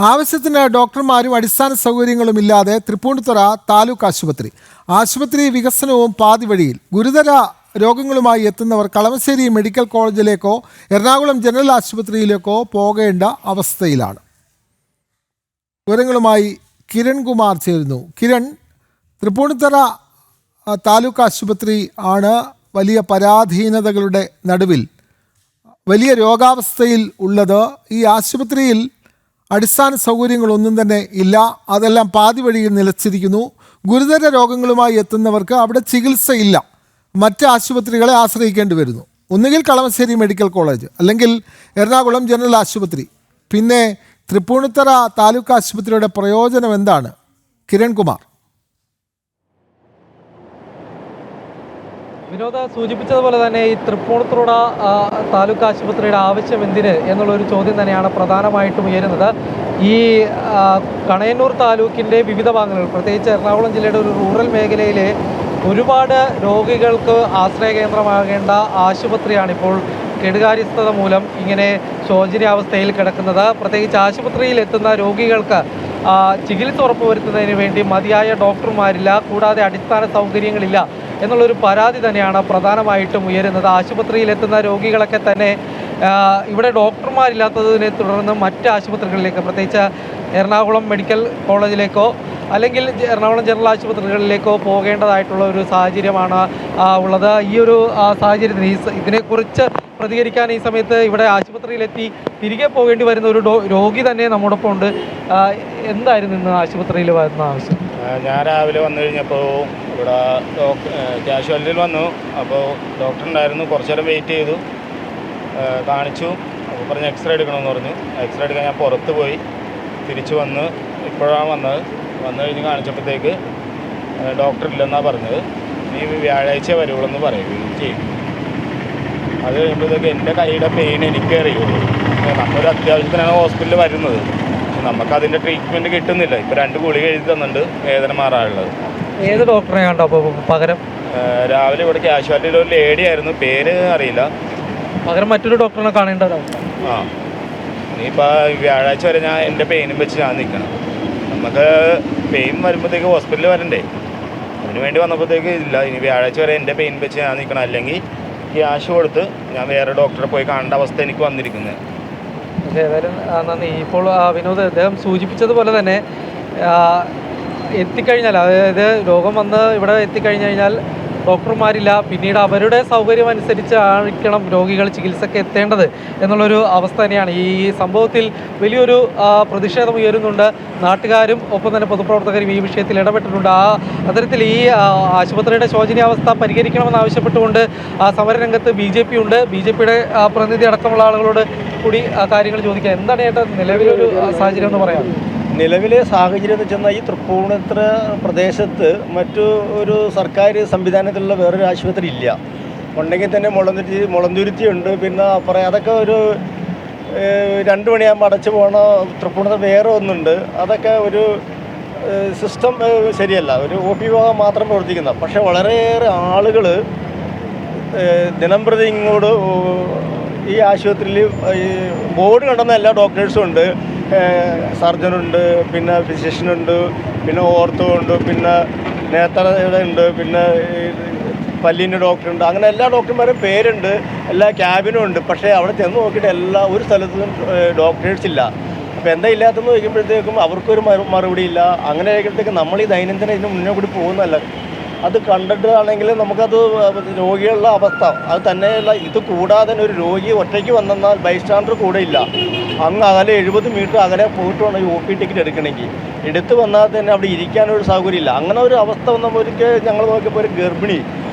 ആവശ്യത്തിന് ഡോക്ടർമാരും അടിസ്ഥാന സൗകര്യങ്ങളുമില്ലാതെ തൃപ്പൂണിത്തുറ താലൂക്ക് ആശുപത്രി വികസനവും പാതിവഴിയിൽ. ഗുരുതര രോഗങ്ങളുമായി എത്തുന്നവർ കളമശ്ശേരി മെഡിക്കൽ കോളേജിലേക്കോ എറണാകുളം ജനറൽ ആശുപത്രിയിലേക്കോ പോകേണ്ട അവസ്ഥയിലാണ്. വിവരങ്ങളുമായി കിരൺകുമാർ ചേരുന്നു. കിരൺ, തൃപ്പൂണിത്തുറ താലൂക്ക് ആശുപത്രി ആണ് വലിയ പരാധീനതകളുടെ നടുവിൽ വലിയ രോഗാവസ്ഥയിൽ ഉള്ളത്. ഈ ആശുപത്രിയിൽ അടിസ്ഥാന സൗകര്യങ്ങളൊന്നും തന്നെ ഇല്ല, അതെല്ലാം പാതി വഴിയിൽ നിലച്ചിരിക്കുന്നു. ഗുരുതര രോഗങ്ങളുമായി എത്തുന്നവർക്ക് അവിടെ ചികിത്സയില്ല, മറ്റ് ആശുപത്രികളെ ആശ്രയിക്കേണ്ടി വരുന്നു. ഒന്നുകിൽ കളമശ്ശേരി മെഡിക്കൽ കോളേജ്, അല്ലെങ്കിൽ എറണാകുളം ജനറൽ ആശുപത്രി. പിന്നെ തൃപ്പൂണിത്തുറ താലൂക്ക് ആശുപത്രിയുടെ പ്രയോജനം എന്താണ്? കിരൺകുമാർ. വിനോദ സൂചിപ്പിച്ചതുപോലെ തന്നെ ഈ തൃപ്പൂണിത്തുറ താലൂക്ക് ആശുപത്രിയുടെ ആവശ്യം എന്തിന് എന്നുള്ളൊരു ചോദ്യം തന്നെയാണ് പ്രധാനമായിട്ടും ഉയരുന്നത്. ഈ കണയന്നൂർ താലൂക്കിൻ്റെ വിവിധ ഭാഗങ്ങൾ, പ്രത്യേകിച്ച് എറണാകുളം ജില്ലയുടെ ഒരു റൂറൽ മേഖലയിലെ ഒരുപാട് രോഗികൾക്ക് ആശ്രയ കേന്ദ്രമാകേണ്ട ആശുപത്രിയാണ് ഇപ്പോൾ കെടുകാര്യസ്ഥത മൂലം ഇങ്ങനെ ശോചനീയാവസ്ഥയിൽ കിടക്കുന്നത്. പ്രത്യേകിച്ച് ആശുപത്രിയിൽ എത്തുന്ന രോഗികൾക്ക് ചികിത്സ ഉറപ്പുവരുത്തുന്നതിന് വേണ്ടി മതിയായ ഡോക്ടർമാരില്ല, കൂടാതെ അടിസ്ഥാന സൗകര്യങ്ങളില്ല എന്നുള്ളൊരു പരാതി തന്നെയാണ് പ്രധാനമായിട്ടും ഉയരുന്നത്. ആശുപത്രിയിലെത്തുന്ന രോഗികളൊക്കെ തന്നെ ഇവിടെ ഡോക്ടർമാരില്ലാത്തതിനെ തുടർന്ന് മറ്റ് ആശുപത്രികളിലേക്ക്, പ്രത്യേകിച്ച് എറണാകുളം മെഡിക്കൽ കോളേജിലേക്കോ അല്ലെങ്കിൽ എറണാകുളം ജനറൽ ആശുപത്രികളിലേക്കോ പോകേണ്ടതായിട്ടുള്ള ഒരു സാഹചര്യമാണ് ഉള്ളത്. ഈ ഒരു സാഹചര്യത്തിന് ഇതിനെക്കുറിച്ച് പ്രതികരിക്കാൻ ഈ സമയത്ത് ഇവിടെ ആശുപത്രിയിലെത്തി തിരികെ പോകേണ്ടി വരുന്ന ഒരു രോഗി തന്നെ നമ്മോടൊപ്പം ഉണ്ട്. എന്തായിരുന്നു ഇന്ന് ആശുപത്രിയിൽ വരുന്ന ആവശ്യം? ഞാൻ രാവിലെ വന്നു കഴിഞ്ഞപ്പോൾ ഇവിടെ കാഷ്വാലിറ്റിയിൽ വന്നു. അപ്പോൾ ഡോക്ടർ ഉണ്ടായിരുന്നു. കുറച്ച് നേരം വെയിറ്റ് ചെയ്തു, കാണിച്ചു. അപ്പോൾ പറഞ്ഞ് എക്സ്റേ എടുക്കണമെന്ന് പറഞ്ഞു. എക്സ്റേ എടുക്കാൻ ഞാൻ പുറത്ത് പോയി തിരിച്ചു വന്ന് ഇപ്പോഴാണ് വന്നു കഴിഞ്ഞ് കാണിച്ചപ്പോഴത്തേക്ക് ഡോക്ടർ ഇല്ലെന്നാണ് പറഞ്ഞത്. നീ വ്യാഴാഴ്ച വരുള്ളൂ പറയുകയും ചെയ്യും. അത് കഴിയുമ്പോഴത്തേക്ക് എൻ്റെ കൈയുടെ പെയിൻ എനിക്ക് അറിയുള്ളൂ. നമ്മളൊരു അത്യാവശ്യത്തിനാണ് ഹോസ്പിറ്റലിൽ വരുന്നത്, പക്ഷെ നമുക്കതിൻ്റെ ട്രീറ്റ്മെൻറ്റ് കിട്ടുന്നില്ല. ഇപ്പോൾ 2 ഗുളിക എഴുതി തന്നിട്ടുണ്ട് വേദന മാറാനുള്ളത്. ഏത് ഡോക്ടറെ കണ്ടോ അപ്പോൾ പകരം? രാവിലെ ഇവിടെ കാഷ്വാലിറ്റിയിൽ ഒരു ലേഡി ആയിരുന്നു, പേര് അറിയില്ല. പകരം മറ്റൊരു ഡോക്ടറിനെ കാണേണ്ടതാണ്. ഇനിയിപ്പോൾ വ്യാഴാഴ്ച വരെ ഞാൻ എൻ്റെ പെയിനും വെച്ച് ഞാൻ നിൽക്കണം. നമുക്ക് പെയിൻ വരുമ്പോഴത്തേക്ക് ഹോസ്പിറ്റലിൽ വരണ്ടേ, അതിന് വേണ്ടി വന്നപ്പോഴത്തേക്ക് ഇല്ല. ഇനി വ്യാഴാഴ്ച വരെ എൻ്റെ പെയിൻ വെച്ച് ഞാൻ നിൽക്കണം, അല്ലെങ്കിൽ ക്യാഷ് കൊടുത്ത് ഞാൻ വേറെ ഡോക്ടറെ പോയി കാണേണ്ട അവസ്ഥ എനിക്ക് വന്നിരിക്കുന്നത്. ഏതായാലും നന്ദി. ഇപ്പോൾ വിനോദ്, അദ്ദേഹം സൂചിപ്പിച്ചതുപോലെ തന്നെ എത്തിക്കഴിഞ്ഞാൽ, അതായത് രോഗം വന്ന് ഇവിടെ എത്തിക്കഴിഞ്ഞു കഴിഞ്ഞാൽ ഡോക്ടർമാരില്ല, പിന്നീട് അവരുടെ സൗകര്യം അനുസരിച്ച് ആയിരിക്കണം രോഗികൾ ചികിത്സയ്ക്ക് എത്തേണ്ടത് എന്നുള്ളൊരു അവസ്ഥ തന്നെയാണ്. ഈ സംഭവത്തിൽ വലിയൊരു പ്രതിഷേധം ഉയരുന്നുണ്ട്. നാട്ടുകാരും ഒപ്പം തന്നെ പൊതുപ്രവർത്തകരും ഈ വിഷയത്തിൽ ഇടപെട്ടിട്ടുണ്ട്. അത്തരത്തിൽ ഈ ആശുപത്രിയുടെ ശോചനീയാവസ്ഥ പരിഹരിക്കണമെന്നാവശ്യപ്പെട്ടുകൊണ്ട് സമരരംഗത്ത് BJP ഉണ്ട്. BJPയുടെ പ്രതിനിധി അടക്കമുള്ള ആളുകളോട് കൂടി കാര്യങ്ങൾ ചോദിക്കാം. എന്താണ് ചേട്ടാ നിലവിലൊരു സാഹചര്യം എന്ന് പറയാം? നിലവിലെ സാഹചര്യം എന്ന് വെച്ചാൽ ഈ തൃപ്പൂണിത്തുറ പ്രദേശത്ത് മറ്റു ഒരു സർക്കാർ സംവിധാനത്തിലുള്ള വേറൊരു ആശുപത്രി ഇല്ല. ഉണ്ടെങ്കിൽ തന്നെ മുളന്തുരുത്തി ഉണ്ട്. പിന്നെ അപ്പുറം അതൊക്കെ ഒരു 2 മണിയാകുമ്പോൾ അടച്ചു പോകണ തൃപ്പൂണിത്തുറ വേറെ ഒന്നുണ്ട്. അതൊക്കെ ഒരു സിസ്റ്റം ശരിയല്ല, ഒരു OP വിഭാഗം മാത്രം പ്രവർത്തിക്കുന്ന. പക്ഷേ വളരെയേറെ ആളുകൾ ദിനംപ്രതി ഇങ്ങോട്ട് ഈ ആശുപത്രിയിൽ ബോർഡ് കണ്ടെന്ന എല്ലാ ഡോക്ടേഴ്സും ഉണ്ട്. സർജനുണ്ട്, പിന്നെ ഫിസിഷ്യനുണ്ട്, പിന്നെ ഓർത്തോ ഉണ്ട്, പിന്നെ നേത്രയുടെ ഉണ്ട്, പിന്നെ പല്ലിൻ്റെ ഡോക്ടറുണ്ട്. അങ്ങനെ എല്ലാ ഡോക്ടർമാരും പേരുണ്ട്, എല്ലാ ക്യാബിനും ഉണ്ട്. പക്ഷേ അവിടെ ചെന്ന് നോക്കിയിട്ട് ഒരു സ്ഥലത്തും ഡോക്ടേഴ്സ് ഇല്ല. അപ്പോൾ എന്താ ഇല്ലാത്തതെന്ന് ചോദിക്കുമ്പോഴത്തേക്കും അവർക്കൊരു മറുപടി ഇല്ല. അങ്ങനെ കഴിയുമ്പോഴത്തേക്കും നമ്മൾ ഈ ദൈനംദിനം ഇതിന് മുന്നേ കൂടി പോകുന്നതല്ല. അത് കണ്ടിട്ടാണെങ്കിൽ നമുക്കത് രോഗികളുടെ അവസ്ഥ അത് തന്നെയല്ല. ഇത് കൂടാതെ തന്നെ ഒരു രോഗി ഒറ്റയ്ക്ക് വന്നാൽ ബൈസ്റ്റാൻഡർ കൂടെ ഇല്ല. അങ്ങ് അകലെ 70 മീറ്റർ അകലെ പോയിട്ട് വേണം ഈ OP ടിക്കറ്റ് എടുക്കണമെങ്കിൽ. എടുത്ത് വന്നാൽ തന്നെ അവിടെ ഇരിക്കാനൊരു സൗകര്യമില്ല. അങ്ങനെ ഒരു അവസ്ഥ വന്നപ്പോഴേക്ക് ഞങ്ങൾ നോക്കിയപ്പോൾ ഒരു ഗർഭിണി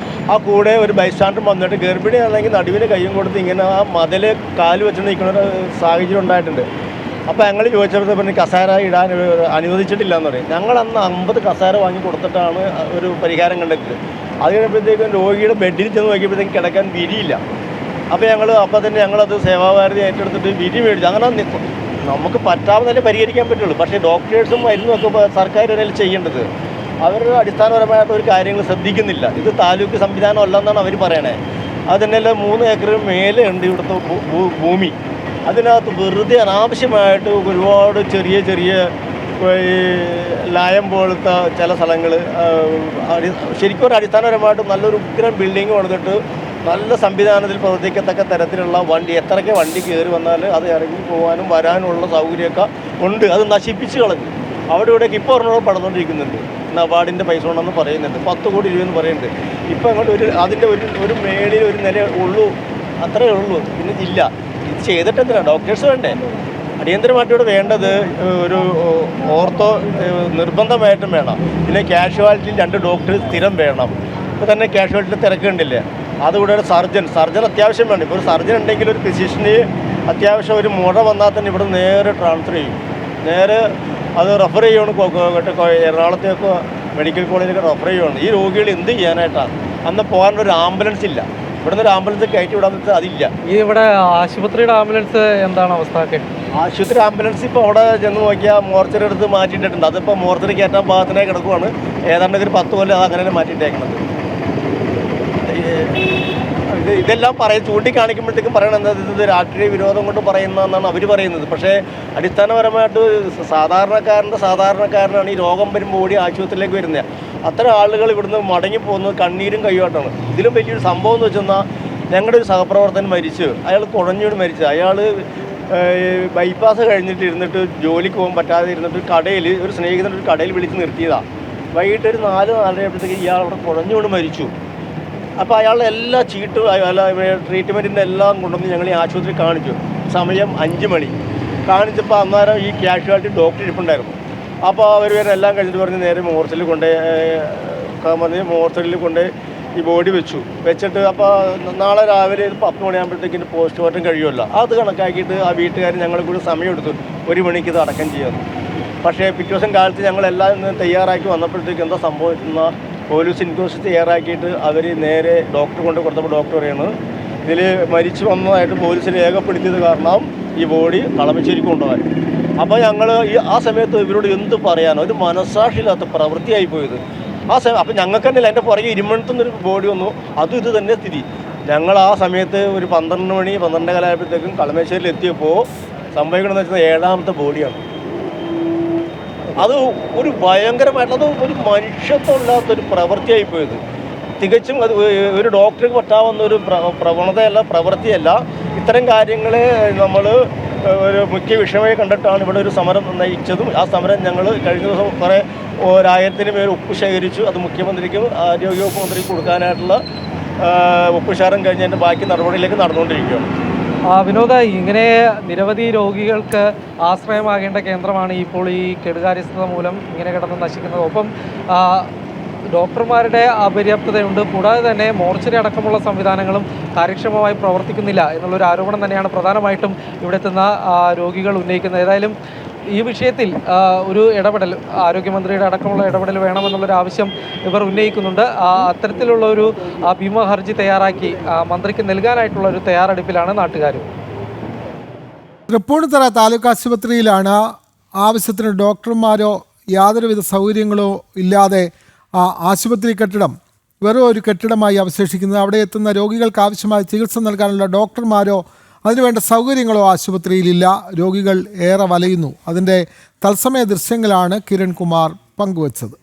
ആ കൂടെ ഒരു ബൈസ്റ്റാൻഡർ വന്നിട്ട്, ഗർഭിണി ആണെങ്കിൽ നടുവിന് കയ്യും കൊടുത്ത് ഇങ്ങനെ ആ മതിൽ കാല് വെച്ചിട്ട് നിൽക്കുന്ന ഒരു സാഹചര്യം ഉണ്ടായിട്ടുണ്ട്. അപ്പോൾ ഞങ്ങൾ ചോദിച്ചപ്പോൾ കസേര ഇടാൻ അനുവദിച്ചിട്ടില്ല എന്ന് പറയും. ഞങ്ങളന്ന് 50 കസേര വാങ്ങി കൊടുത്തിട്ടാണ് ഒരു പരിഹാരം കണ്ടെത്തിയത്. അത് കഴിഞ്ഞപ്പോഴത്തേക്കും രോഗിയുടെ ബെഡിൽ ചെന്ന് നോക്കിയപ്പോഴത്തേക്കും കിടക്കാൻ വിരിയില്ല. അപ്പോൾ തന്നെ ഞങ്ങളത് സേവാഭാരതി ഏറ്റെടുത്തിട്ട് വിരി മേടിച്ചു. അങ്ങനെ നമുക്ക് പറ്റാവുന്നതല്ലേ പരിഹരിക്കാൻ പറ്റുള്ളൂ. പക്ഷേ ഡോക്ടേഴ്സും മരുന്നൊക്കെ സർക്കാർ ഇടയിൽ ചെയ്യേണ്ടത്. അവരുടെ അടിസ്ഥാനപരമായിട്ട് ഒരു കാര്യങ്ങൾ ശ്രദ്ധിക്കുന്നില്ല. ഇത് താലൂക്ക് സംവിധാനം അല്ലെന്നാണ് അവർ പറയണേ. അത് തന്നെയല്ല 3 ഏക്കർ മേലെ ഉണ്ട് ഇവിടുത്തെ ഭൂമി. അതിനകത്ത് വെറുതെ അനാവശ്യമായിട്ട് ഒരുപാട് ചെറിയ ചെറിയ ഈ ലയം പോലത്തെ ചില സ്ഥലങ്ങൾ ശരിക്കും ഒരു അടിസ്ഥാനപരമായിട്ട് നല്ലൊരു ഉഗ്രം ബിൽഡിങ് കൊടുത്തിട്ട് നല്ല സംവിധാനത്തിൽ പ്രവർത്തിക്കത്തക്ക തരത്തിലുള്ള വണ്ടി എത്രയൊക്കെ വണ്ടി കയറി വന്നാൽ അത് ഇറങ്ങി പോകാനും വരാനുള്ള സൗകര്യമൊക്കെ ഉണ്ട്. അത് നശിപ്പിച്ച് കളഞ്ഞു. അവിടെ ഇവിടെയൊക്കെ ഇപ്പോൾ ഒരെണ്ണം പടന്നുകൊണ്ടിരിക്കുന്നുണ്ട്. നബാർഡിൻ്റെ പൈസ ഉണ്ടെന്ന് പറയുന്നുണ്ട്, 10 കോടി രൂപയെന്ന് പറയുന്നുണ്ട്. ഇപ്പോൾ അങ്ങോട്ട് അതിൻ്റെ ഒരു മേളിൽ ഒരു നില ഉള്ളൂ, അത്രയേ ഉള്ളൂ, പിന്നെ ഇല്ല. ഇത് ചെയ്തിട്ട് എന്തിനാണ്? ഡോക്ടേഴ്സ് വേണ്ടേ? അടിയന്തരമായിട്ട് ഇവിടെ വേണ്ടത് ഒരു ഓർത്തോ നിർബന്ധമായിട്ടും വേണം. പിന്നെ കാഷ്വാലിറ്റിയിൽ 2 ഡോക്ടർ സ്ഥിരം വേണം. ഇപ്പോൾ തന്നെ കാഷ്വാലിറ്റിയിൽ തിരക്കുണ്ടില്ലേ, അതുകൂടെ ഒരു സർജൻ അത്യാവശ്യം വേണം. ഇപ്പോൾ ഒരു സർജൻ ഉണ്ടെങ്കിൽ ഒരു ഫിസിഷ്യന് അത്യാവശ്യം ഒരു മുഴ വന്നാൽ തന്നെ ഇവിടെ നേരെ ട്രാൻസ്ഫർ ചെയ്യും, നേരെ അത് റെഫർ ചെയ്യുകയാണ് എറണാകുളത്തേക്കോ മെഡിക്കൽ കോളേജിലേക്ക് റെഫർ ചെയ്യുകയാണ്. ഈ രോഗികൾ എന്ത് ചെയ്യാനായിട്ടാണ്? അന്ന് പോകാനൊരു ആംബുലൻസ് ഇല്ല. ഇവിടുന്ന് ഒരു ആംബുലൻസ് കയറ്റി വിടാൻ പറ്റുന്നത് അതില്ല. ഈ ഇവിടെ ആശുപത്രിയുടെ ആംബുലൻസ് എന്താണ് അവസ്ഥ? ആശുപത്രി ആംബുലൻസ് ഇപ്പോൾ അവിടെ ചെന്ന് നോക്കിയാൽ മോർച്ചറി എടുത്ത് മാറ്റിയിട്ടുണ്ട്. അതിപ്പോൾ മോർച്ചറി കയറ്റാൻ പാകത്തിനായി കിടക്കുവാണ്. ഏതാണ്ട് ഒരു 10 കൊല്ലം അത് അങ്ങനെ മാറ്റിയിട്ടേക്കുന്നത്. ഇതെല്ലാം ചൂണ്ടിക്കാണിക്കുമ്പോഴത്തേക്കും പറയണത് ഇത് രാഷ്ട്രീയ വിരോധം കൊണ്ട് പറയുന്നതെന്നാണ് അവർ പറയുന്നത്. പക്ഷേ അടിസ്ഥാനപരമായിട്ട് സാധാരണക്കാരനാണ് ഈ രോഗം വരുമ്പോൾ ഓടി ആശുപത്രിയിലേക്ക് വരുന്നത്. അത്തരം ആളുകൾ ഇവിടുന്ന് മടങ്ങി പോകുന്നത് കണ്ണീരും കയ്യുമായിട്ടാണ്. ഇതിലും വലിയൊരു സംഭവം എന്ന് വെച്ചാൽ ഞങ്ങളുടെ ഒരു സഹപ്രവർത്തകൻ മരിച്ചു. അയാൾ കുഴഞ്ഞൂട് മരിച്ചു. അയാൾ ബൈപ്പാസ് കഴിഞ്ഞിട്ട് ഇരുന്നിട്ട് ജോലിക്ക് പോകാൻ പറ്റാതെ ഇരുന്നിട്ട് ഒരു സ്നേഹിതൻ്റെ ഒരു കടയിൽ വിളിച്ച് നിർത്തിയതാണ്. വൈകിട്ട് ഒരു 4-4:30 ഇയാൾ അവിടെ കുഴഞ്ഞുകൊണ്ട് മരിച്ചു. അപ്പോൾ അയാളുടെ എല്ലാ ചീട്ടും ട്രീറ്റ്മെൻറ്റിൻ്റെ എല്ലാം കൊണ്ടുവന്ന് ഞങ്ങൾ ഈ ആശുപത്രി കാണിച്ചു. സമയം 5 മണി കാണിച്ചപ്പോൾ അന്നേരം ഈ കാഷ്വാലിറ്റി ഡോക്ടർ ഇരിപ്പുണ്ടായിരുന്നു. അപ്പോൾ അവർ എല്ലാം കഴിഞ്ഞിട്ട് പറഞ്ഞ് നേരെ മോർച്ചറിയിൽ കൊണ്ട് ഈ ബോഡി വെച്ചിട്ട് അപ്പോൾ നാളെ രാവിലെ 10 മണിയാകുമ്പോഴത്തേക്കിന് പോസ്റ്റ്മോർട്ടം കഴിയുമല്ലോ. അത് കണക്കാക്കിയിട്ട് ആ വീട്ടുകാർ ഞങ്ങൾ കൂടി സമയമെടുത്തു 1 മണിക്ക് ഇത് അടക്കം ചെയ്യാമെന്ന്. പക്ഷേ പിറ്റേ ദിവസം കാലത്ത് ഞങ്ങളെല്ലാം തയ്യാറാക്കി വന്നപ്പോഴത്തേക്ക് എന്താ സംഭവിക്കുന്ന പോലീസ് ഇൻക്വസ്റ്റ് തയ്യാറാക്കിയിട്ട് അവർ നേരെ ഡോക്ടർ കൊണ്ട് കൊടുത്തപ്പോൾ ഡോക്ടർ പറയുന്നത് ഇതിൽ മരിച്ചു വന്നതായിട്ട് പോലീസ് രേഖപ്പെടുത്തിയത് കാരണം ഈ ബോഡി കളമശ്ശേരിക്ക് കൊണ്ടുപോകാൻ. അപ്പോൾ ഞങ്ങൾ ആ സമയത്ത് ഇവരോട് എന്ത് പറയാനോ, ഒരു മനസ്സാക്ഷിയില്ലാത്ത പ്രവൃത്തിയായി പോയത് ആ സമയം. അപ്പോൾ ഞങ്ങൾക്ക് തന്നെ എൻ്റെ പുറകെ ഇരുമണത്തുനിന്നൊരു ബോഡി വന്നു, അതും ഇത് തന്നെ സ്ഥിതി. ഞങ്ങൾ ആ സമയത്ത് ഒരു 12 മണി 12:15 ആയപ്പോഴത്തേക്കും കളമശ്ശേരിയിൽ എത്തിയപ്പോൾ സംഭവിക്കണമെന്ന് വെച്ചാൽ 7ാമത്തെ ബോഡിയാണ്. അത് ഒരു ഭയങ്കരമായിട്ടുള്ളത് ഒരു മനുഷ്യത്വമില്ലാത്തൊരു പ്രവൃത്തിയായി പോയത്. തികച്ചും അത് ഒരു ഡോക്ടർക്ക് പറ്റാവുന്ന ഒരു പ്രവണതയല്ല, പ്രവൃത്തിയല്ല. ഇത്തരം കാര്യങ്ങളെ നമ്മൾ ഒരു മുഖ്യ വിഷയമായി കണ്ടിട്ടാണ് ഇവിടെ ഒരു സമരം നയിച്ചതും. ആ സമരം ഞങ്ങൾ കഴിഞ്ഞ ദിവസം കുറേ 1000-ന് മേൽ ഒപ്പ് ശേഖരിച്ചു. അത് മുഖ്യമന്ത്രിക്കും ആരോഗ്യവകുപ്പ് മന്ത്രിക്കും കൊടുക്കാനായിട്ടുള്ള ഒപ്പുശാരം കഴിഞ്ഞതിൻ്റെ ബാക്കി നടപടിയിലേക്ക് നടന്നുകൊണ്ടിരിക്കുകയാണ്. വിനോദ, ഇങ്ങനെ നിരവധി രോഗികൾക്ക് ആശ്രയമാകേണ്ട കേന്ദ്രമാണ് ഇപ്പോൾ ഈ കെടുകാര്യസ്ഥത മൂലം ഇങ്ങനെ കിടന്ന് നശിക്കുന്നത്. ഒപ്പം ഡോക്ടർമാരുടെ അപര്യാപ്തതയുണ്ട്. കൂടാതെ തന്നെ മോർച്ചറി അടക്കമുള്ള സംവിധാനങ്ങളും കാര്യക്ഷമമായി പ്രവർത്തിക്കുന്നില്ല എന്നുള്ളൊരു ആരോപണം തന്നെയാണ് പ്രധാനമായിട്ടും ഇവിടെ എത്തുന്ന രോഗികൾ ഉന്നയിക്കുന്നത്. ഏതായാലും ഈ വിഷയത്തിൽ ഒരു ഇടപെടൽ, ആരോഗ്യമന്ത്രിയുടെ അടക്കമുള്ള ഇടപെടൽ വേണമെന്നുള്ളൊരു ആവശ്യം ഇവർ ഉന്നയിക്കുന്നുണ്ട്. അത്തരത്തിലുള്ള ഒരു ഭീമ ഹർജി തയ്യാറാക്കി മന്ത്രിക്ക് നൽകാനായിട്ടുള്ള ഒരു തയ്യാറെടുപ്പിലാണ് നാട്ടുകാർ. തൃപ്പൂണിത്തുറ താലൂക്ക് ആശുപത്രിയിലാണ് ആവശ്യത്തിന് ഡോക്ടർമാരോ യാതൊരുവിധ സൗകര്യങ്ങളോ ഇല്ലാതെ ആ ആശുപത്രി കെട്ടിടം വെറും ഒരു കെട്ടിടമായി അവശേഷിക്കുന്നത്. അവിടെ എത്തുന്ന രോഗികൾക്ക് ആവശ്യമായ ചികിത്സ നൽകാനുള്ള ഡോക്ടർമാരോ അതിനുവേണ്ട സൗകര്യങ്ങളോ ആശുപത്രിയിലില്ല. രോഗികൾ ഏറെ വലയുന്നു. അതിൻ്റെ തത്സമയ ദൃശ്യങ്ങളാണ് കിരൺ കുമാർ പങ്കുവച്ചത്.